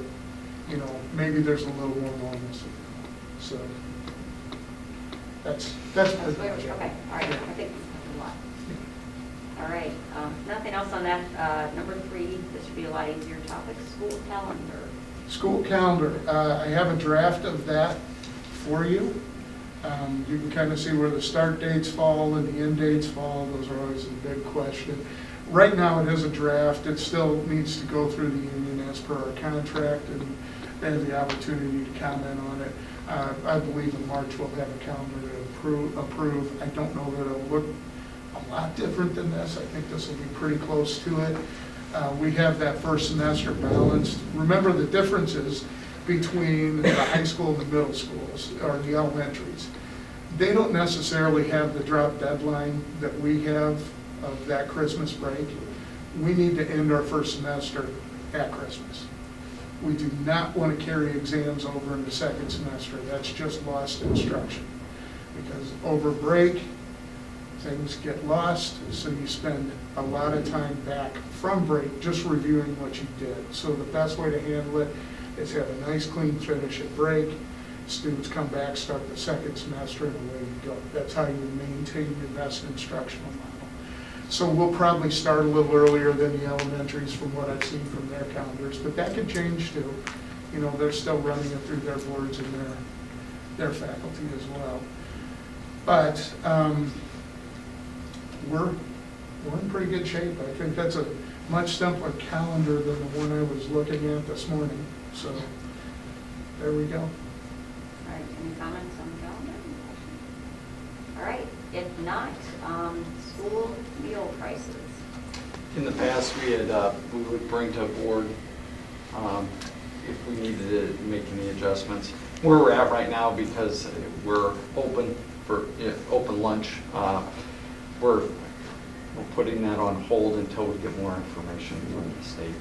you know, maybe there's a little more normalcy. So that's That's pretty where, much it. okay, all right, I think that's a lot. All right, nothing else on that. Number 3, this should be a lot easier topic, school calendar. School calendar, I have a draft of that for you. You can kind of see where the start dates fall and the end dates fall. Those are always a big question. Right now, it is a draft. It still needs to go through the union as per our contract, and they have the opportunity to comment on it. I believe in March we'll have a calendar to approve. I don't know that it'll look a lot different than this. I think this will be pretty close to it. We have that first semester balanced. Remember the differences between the high school and the middle schools, or the elementaries. They don't necessarily have the drop deadline that we have of that Christmas break. We need to end our first semester at Christmas. We do not want to carry exams over in the second semester. That's just lost instruction. Because over break, things get lost, so you spend a lot of time back from break just reviewing what you did. So the best way to handle it is have a nice clean finish at break. Students come back, start the second semester, and away you go. That's how you maintain your best instructional model. So we'll probably start a little earlier than the elementaries from what I've seen from their calendars, but that could change too. You know, they're still running it through their boards and their faculty as well. But we're in pretty good shape. I think that's a much simpler calendar than the one I was looking at this morning. So there we go. All right, any comments on the calendar? All right, if not, school meal prices. In the past, we would bring to board if we needed to make any adjustments. Where we're at right now, because we're open for open lunch, we're putting that on hold until we get more information from the state.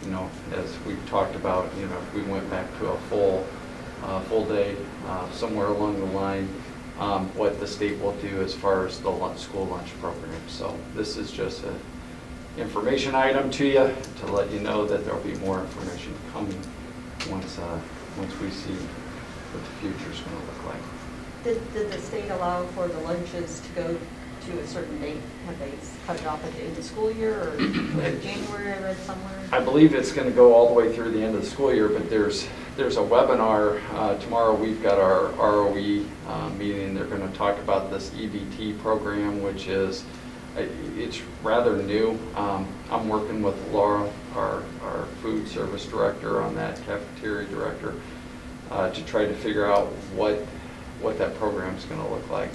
You know, as we've talked about, you know, if we went back to a full day somewhere along the line, what the state will do as far as the school lunch program. So this is just an information item to you to let you know that there'll be more information coming once we see what the future's going to look like. Did the state allow for the lunches to go to a certain date? Have they cut it off at the end of the school year, or January, I read somewhere? I believe it's going to go all the way through the end of the school year, but there's a webinar tomorrow. We've got our ROE meeting. They're going to talk about this EBT program, which is it's rather new. I'm working with Laura, our food service director, on that, cafeteria director, to try to figure out what that program is going to look like.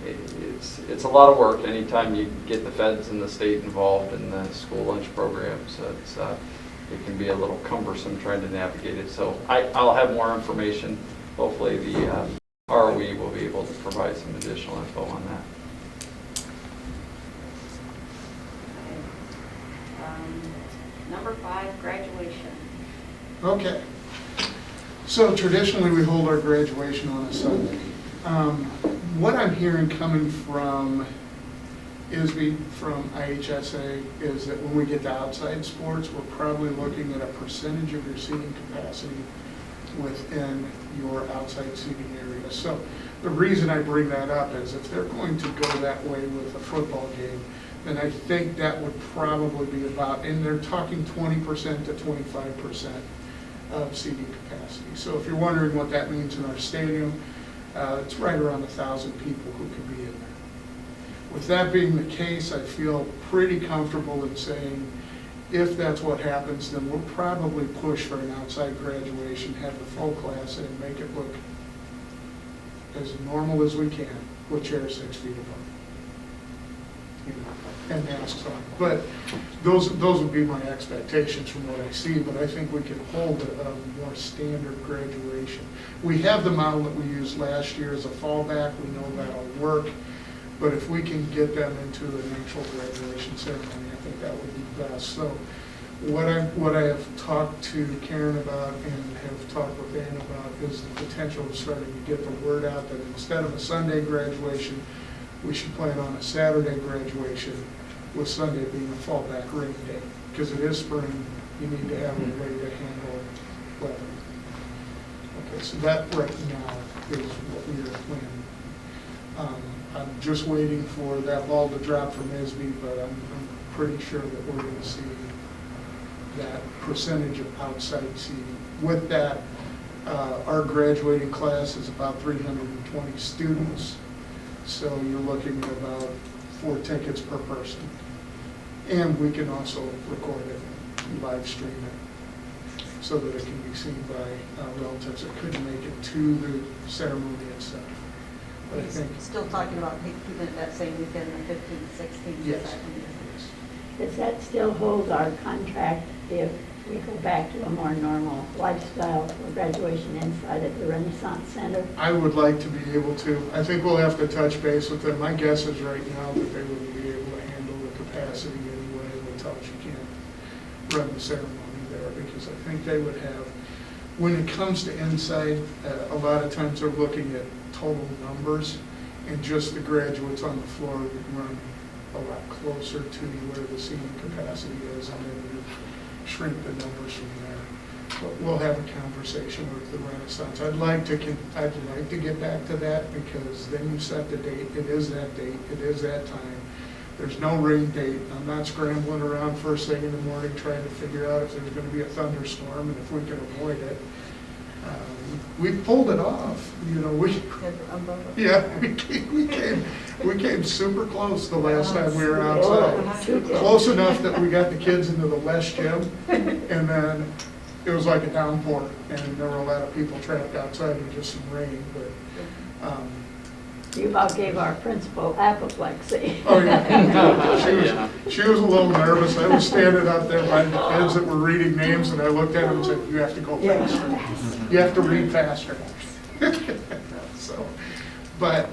It's a lot of work anytime you get the feds and the state involved in the school lunch program, so it can be a little cumbersome trying to navigate it. So I'll have more information. Hopefully the ROE will be able to provide some additional info on that. Number 5, graduation. Okay. So traditionally, we hold our graduation on a Sunday. What I'm hearing coming from ISB, from IHSA, is that when we get to outside sports, we're probably looking at a percentage of your seating capacity within your outside seating area. So the reason I bring that up is if they're going to go that way with a football game, then I think that would probably be about, and they're talking 20% to 25% of seating capacity. So if you're wondering what that means in our stadium, it's right around 1,000 people who can be in there. With that being the case, I feel pretty comfortable in saying if that's what happens, then we'll probably push for an outside graduation, have the full class in, make it look as normal as we can with chairs 6 feet apart. and masks on. But those would be my expectations from what I see, but I think we could hold a more standard graduation. We have the model that we used last year as a fallback, we know that'll work, but if we can get them into an actual graduation ceremony, I think that would be best. So what I have talked to Karen about and have talked with Ann about is the potential of starting to get the word out that instead of a Sunday graduation, we should plan on a Saturday graduation with Sunday being a fallback rain day. Because it is spring, you need to have a way to handle weather. Okay, so that right now is what we are planning. I'm just waiting for that ball to drop from ISB, but I'm pretty sure that we're going to see that percentage of outside seating. With that, our graduating class is about 320 students, so you're looking at about 4 tickets per person. And we can also record it and live stream it so that it can be seen by relatives that couldn't make it to the ceremony itself. But I think, Still talking about keeping it that same weekend, the 15th, 16th? yes. Does that still hold our contract if we go back to a more normal lifestyle for graduation inside at the Renaissance Center? I would like to be able to. I think we'll have to touch base with them. My guess is right now that they wouldn't be able to handle the capacity anyway. They'll tell us you can't run the ceremony there because I think they would have, when it comes to inside, a lot of times they're looking at total numbers and just the graduates on the floor would run a lot closer to where the seating capacity is and then you shrink the numbers from there. But we'll have a conversation with the Renaissance. I'd like to get back to that because then you set the date. It is that date. It is that time. There's no rain date. I'm not scrambling around first thing in the morning trying to figure out if there's going to be a thunderstorm and if we can avoid it. We pulled it off. You know, we came super close the last time we were outside. Close enough that we got the kids into the West Gym, and then it was like a downpour, and there were a lot of people trapped outside in just some rain. But You about gave our principal apoplexy. oh yeah, she was a little nervous. I was standing out there by the kids that were reading names, and I looked at them and said, "You have to go faster. You have to read faster." So, but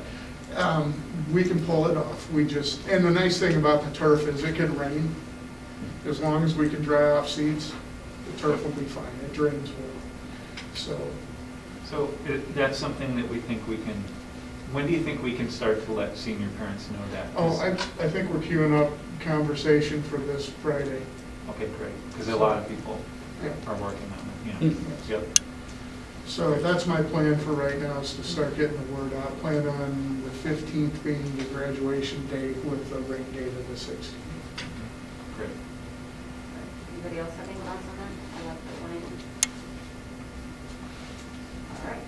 we can pull it off. And the nice thing about the turf is it can rain. As long as we can dry off seats, the turf will be fine. It drains well. So that's something that we think we can, when do you think we can start to let senior parents know that? Oh, I think we're queuing up conversation for this Friday. Okay, great, because a lot of people Yeah. are working on it, you know. Yep. So that's my plan for right now is to start getting the word out. Plan on the 15th being the graduation date with the rain date of the 16th. Great. Anybody else have any thoughts on that? I left that one in. All right.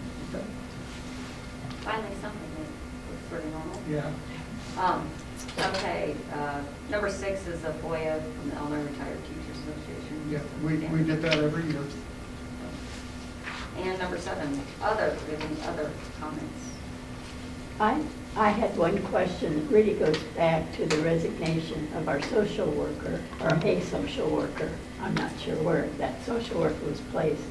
Finally, something that looks pretty normal. Yeah. Okay, number 6 is a FOIA from the Illinois Retired Teachers Association. Yeah, we get that every year. And number 7, other, do we have any other comments? I had one question that really goes back to the resignation of our social worker, or a social worker. I'm not sure where that social worker was placed.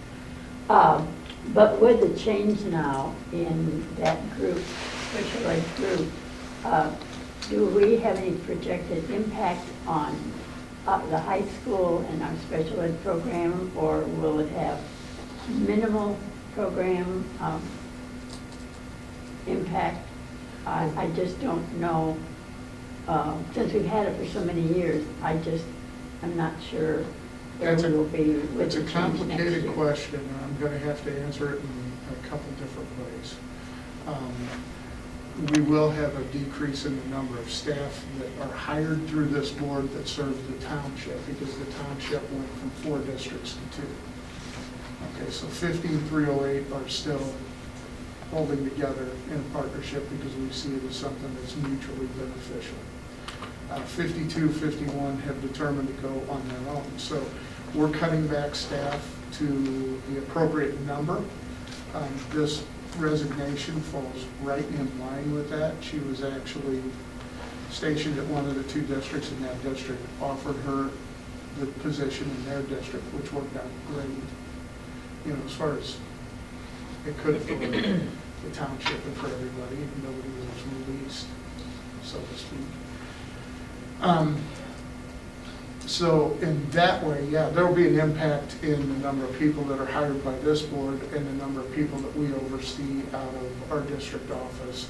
But with the change now in that group, special ed group, do we have any projected impact on the high school and our special ed program, or will it have minimal program impact? I just don't know. Since we've had it for so many years, I'm not sure where we will be with It's the a change next complicated year. question, and I'm going to have to answer it in a couple different ways. We will have a decrease in the number of staff that are hired through this board that serve the township, because the township went from 4 districts to 2. Okay, so 15308 are still holding together in a partnership because we see it as something that's mutually beneficial. 5251 have determined to go on their own. So we're cutting back staff to the appropriate number. This resignation falls right in line with that. She was actually stationed at one of the two districts in that district offered her the position in their district, which worked out great. You know, as far as it could have for the township and for everybody, and nobody was released, so to speak. So in that way, yeah, there will be an impact in the number of people that are hired by this board and the number of people that we oversee out of our district office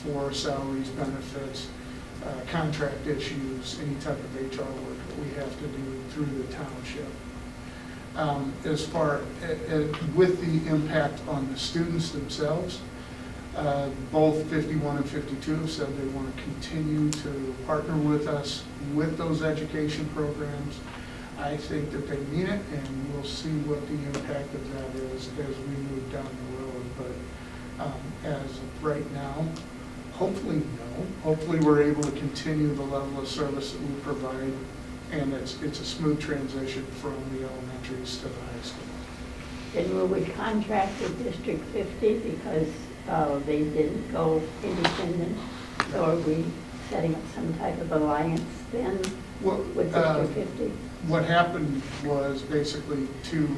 for salaries, benefits, contract issues, any type of HR work that we have to do through the township. As far with the impact on the students themselves, both 51 and 52 have said they want to continue to partner with us with those education programs. I think that they mean it, and we'll see what the impact of that is as we move down the road. But as of right now, hopefully no. Hopefully we're able to continue the level of service that we provide, and it's a smooth transition from the elementaries to the high school. Then will we contract with District 50 because they didn't go independent? So are we setting up some type of alliance then with District 50? What happened was basically two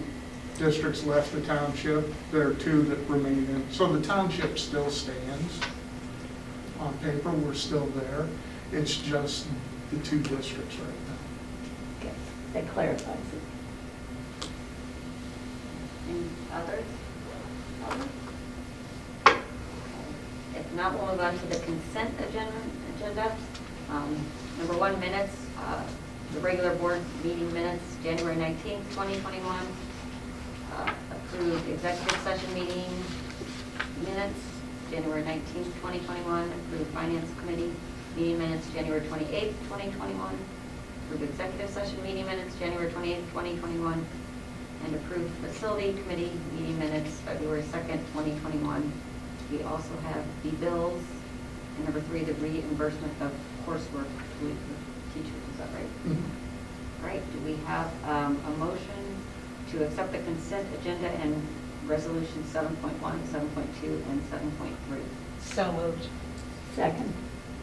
districts left the township. There are two that remain in. So the township still stands. On paper, we're still there. It's just the two districts right now. Okay, that clarifies it. Any others? If not, we'll move on to the consent agenda. Number 1, minutes. The regular board meeting minutes, January 19th, 2021. Approved executive session meeting minutes, January 19th, 2021. Approved finance committee meeting minutes, January 28th, 2021. Approved executive session meeting minutes, January 28th, 2021. And approved facility committee meeting minutes, February 2nd, 2021. We also have the bills, and number 3, the reimbursement of coursework to teachers. Is that right? Mm-hmm. All right. Do we have a motion to accept the consent agenda and resolution 7.1, 7.2, and 7.3? So moved. Second.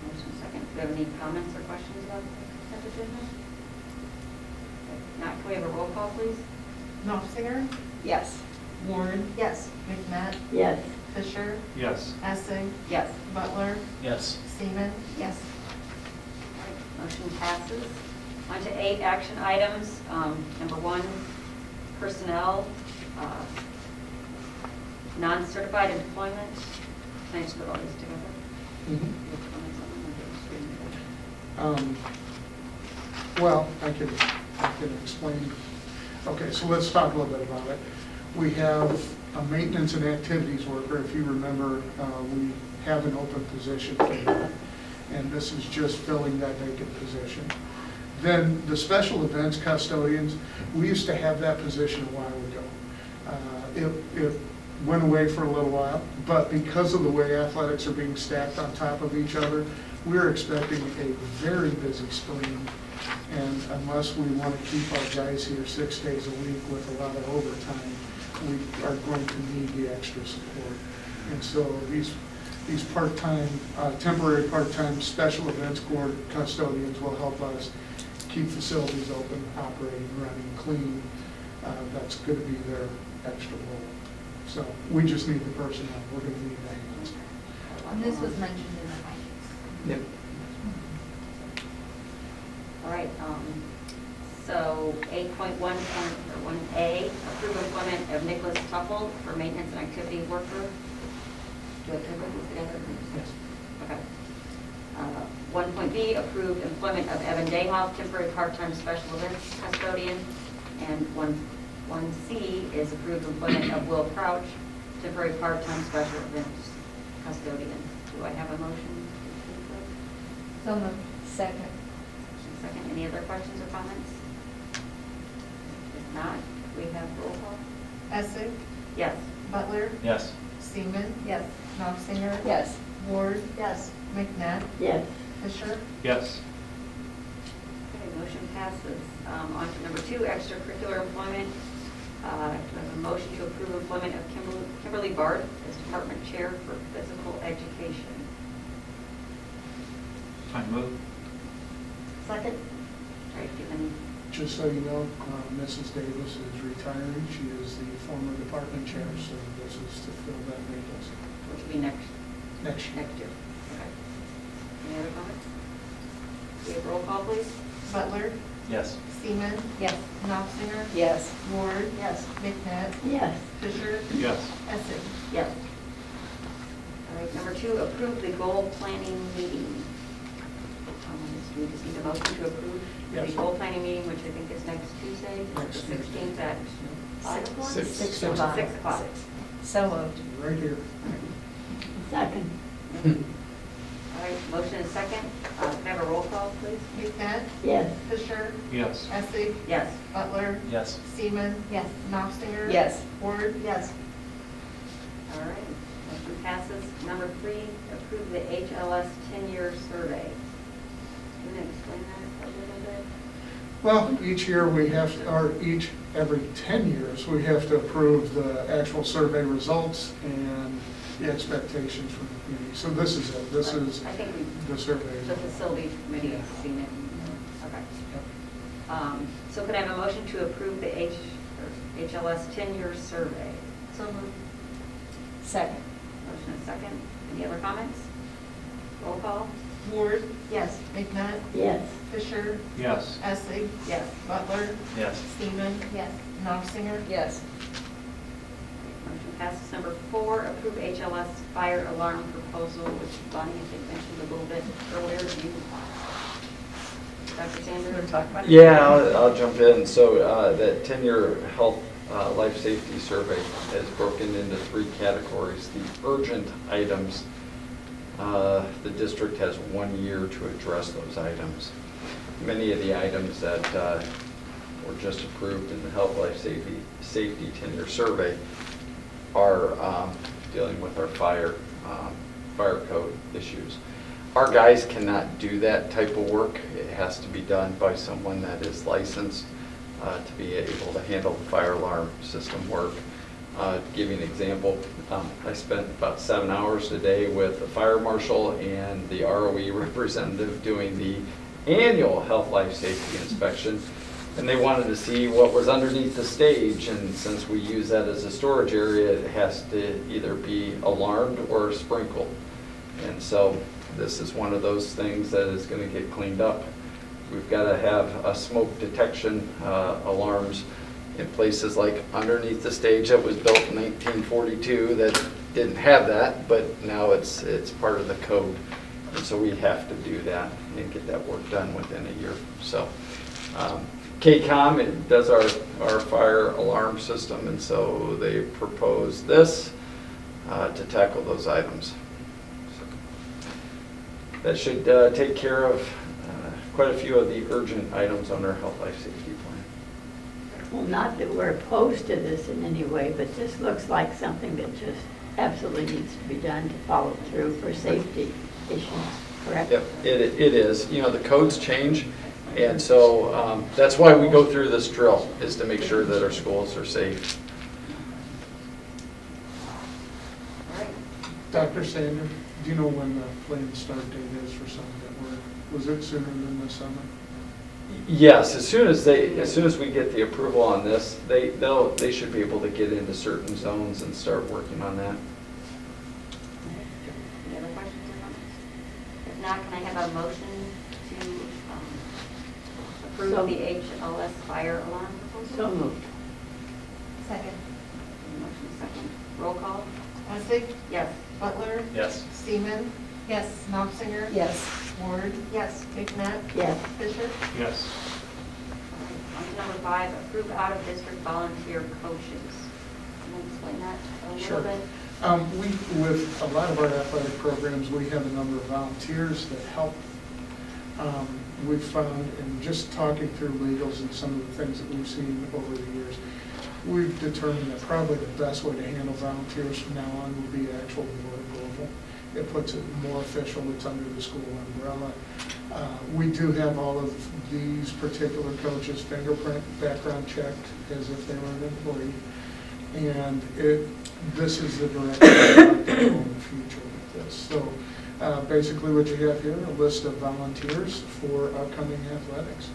Motion second. Do we have any comments or questions about the consent agenda? If not, can we have a roll call, please? Knopfinger, Yes. Ward, Yes. McNutt, Yes. Fisher, Yes. Essing, Yes. Butler, Yes. Seaman. Yes. All right, motion passes. On to 8 action items. Number 1, personnel, non-certified employment. Can I just put all these together? Mm-hmm. You have comments on them, or just read them? Well, I can explain. Okay, so let's talk a little bit about it. We have a maintenance and activities worker. If you remember, we have an open position for that, and this is just filling that vacant position. Then the special events custodians, we used to have that position a while ago. It went away for a little while, but because of the way athletics are being stacked on top of each other, we're expecting a very busy spring. And unless we want to keep our guys here 6 days a week with a lot of overtime, we are going to need the extra support. And so these part-time, temporary part-time special events custodians will help us keep facilities open, operating, running, clean. That's going to be their extra role. So we just need the personnel. We're going to need the hands. And this was mentioned in the finance. Yep. All right, so 8.1.1A, approve employment of Nicholas Tuffle for maintenance and activity worker. Do I put these together? Yes. Okay. 1.B, approve employment of Evan Dayhoff, temporary part-time special events custodian. And 1C is approved employment of Will Crouch, temporary part-time special events custodian. Do I have a motion? So moved. Second. Second, any other questions or comments? If not, we have roll call. Essing, Yes. Butler, Yes. Seaman, Yes. Knopfinger. Yes. Ward, Yes. McNutt, Yes. Fisher. Yes. Okay, motion passes. On to number 2, extracurricular employment. Do I have a motion to approve employment of Kimberly Bart as department chair for physical education? I move. Second? All right, given, Just so you know, Mrs. Davis is retiring. She is the former department chair, so this is to fill that vacancy which will be next next year. year. Okay. Any other comments? We have roll call, please? Butler, Yes. Seaman, Yes. Knopfinger, Yes. Ward, Yes. McNutt, Yes. Fisher, Yes. Essing. Yes. All right, number 2, approve the goal planning meeting. Do we just need a motion to approve Yes. the goal planning meeting, which I think is next Tuesday, the Next Tuesday. 16th at 5 o'clock? 6. o'clock. 6 o'clock. So moved. Right here. Second. All right, motion is second. Can I have a roll call, please? McNutt, Yes. Fisher, Yes. Essing, Yes. Butler, Yes. Seaman, Yes. Knopfinger. Yes. Ward, Yes. All right, motion passes. Number 3, approve the HLS 10-year survey. Can you explain that a little bit? Well, each year we have, or every 10 years, we have to approve the actual survey results and the expectations from the community. So this is it. This is I think the survey. the facility committee has seen it. Okay. So could I have a motion to approve the HLS 10-year survey? So moved. Second. Motion is second. Any other comments? Roll call? Ward, Yes. McNutt, Yes. Fisher, Yes. Essing, Yes. Butler, Yes. Seaman, Yes. Knopfinger. Yes. Motion passes. Number 4, approve HLS fire alarm proposal, which Bonnie, I think, mentioned a little bit earlier. Do you, Dr. You Sanders? want to talk about it? Yeah, I'll jump in. So that 10-year health life safety survey is broken into 3 categories. The urgent items, the district has 1 year to address those items. Many of the items that were just approved in the health life safety 10-year survey are dealing with our fire code issues. Our guys cannot do that type of work. It has to be done by someone that is licensed to be able to handle the fire alarm system work. To give you an example, I spent about 7 hours today with the fire marshal and the ROE representative doing the annual health life safety inspection. And they wanted to see what was underneath the stage, and since we use that as a storage area, it has to either be alarmed or sprinkled. And so this is one of those things that is going to get cleaned up. We've got to have a smoke detection alarms in places like underneath the stage that was built in 1942 that didn't have that, but now it's part of the code. And so we have to do that and get that work done within a year. So KCOM, it does our fire alarm system, and so they proposed this to tackle those items. So that should take care of quite a few of the urgent items on our health life safety plan. Well, not that we're opposed to this in any way, but this looks like something that just absolutely needs to be done to follow through for safety issues, correct? Yep, it is. You know, the codes change, and so that's why we go through this drill, is to make sure that our schools are safe. All right. Dr. Sander, do you know when the planned start date is for some of that work? Was it sooner than the summer? Yes, as soon as we get the approval on this, they should be able to get into certain zones and start working on that. Any other questions or comments? If not, can I have a motion to approve So- the HLS fire alarm proposal? So moved. Second. Motion second. Roll call? Essing, Yes. Butler, Yes. Seaman, Yes. Knopfinger. Yes. Ward, Yes. McNutt, Yes. Fisher. Yes. On to number 5, approve out-of-district volunteer coaches. Can you explain that a Sure. little bit? With a lot of our athletic programs, we have a number of volunteers that help. We've found, and just talking through legals and some of the things that we've seen over the years, we've determined that probably the best way to handle volunteers from now on will be actual board approval. It puts it more official, it's under the school umbrella. We do have all of these particular coaches' fingerprint background checked as if they were an employee. And this is the direction we'd like to go in the future with this. So Basically what you have here, a list of volunteers for upcoming athletics.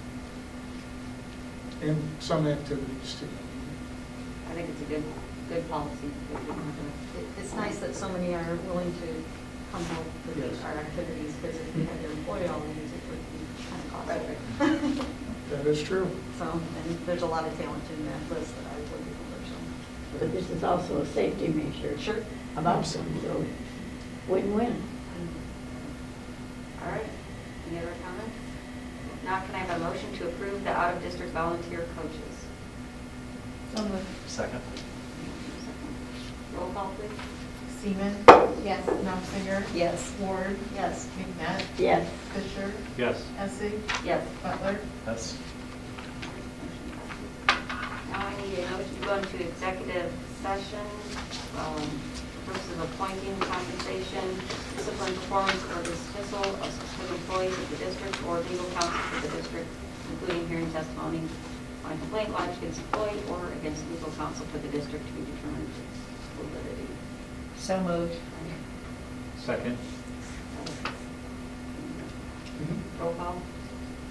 And some activities too. I think it's a good policy. It's nice that so many are willing to come help with Yes. our activities, because if we had to employ all these, it would be kind of costly. That is true. So, and there's a lot of talent in that list that I was looking for, so. But this is also a safety measure. Sure. About them, so win-win. All right, any other comments? If not, can I have a motion to approve the out-of-district volunteer coaches? So moved. Second? Roll call, please. Seaman? Yes. Knopfinger? Yes. Ward? Yes. McNutt? Yes. Fisher? Yes. Essing? Yes. Butler? That's, Now I need a motion to go into executive session, purposes of appointing, compensation, discipline, performance, or dismissal of specific employees of the district or legal counsel for the district, including hearing testimony on a complaint lodged against employee or against legal counsel for the district to be determined validity. So moved. Second? Roll call?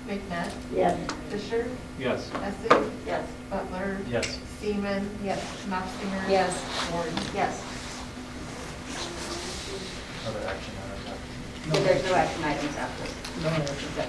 McNutt? Yes. Fisher? Yes. Essing? Yes. Butler? yes. Seaman? Yes. Knopfinger? Yes. Ward? Yes. Other action items after. There's no action items after. No action. Okay.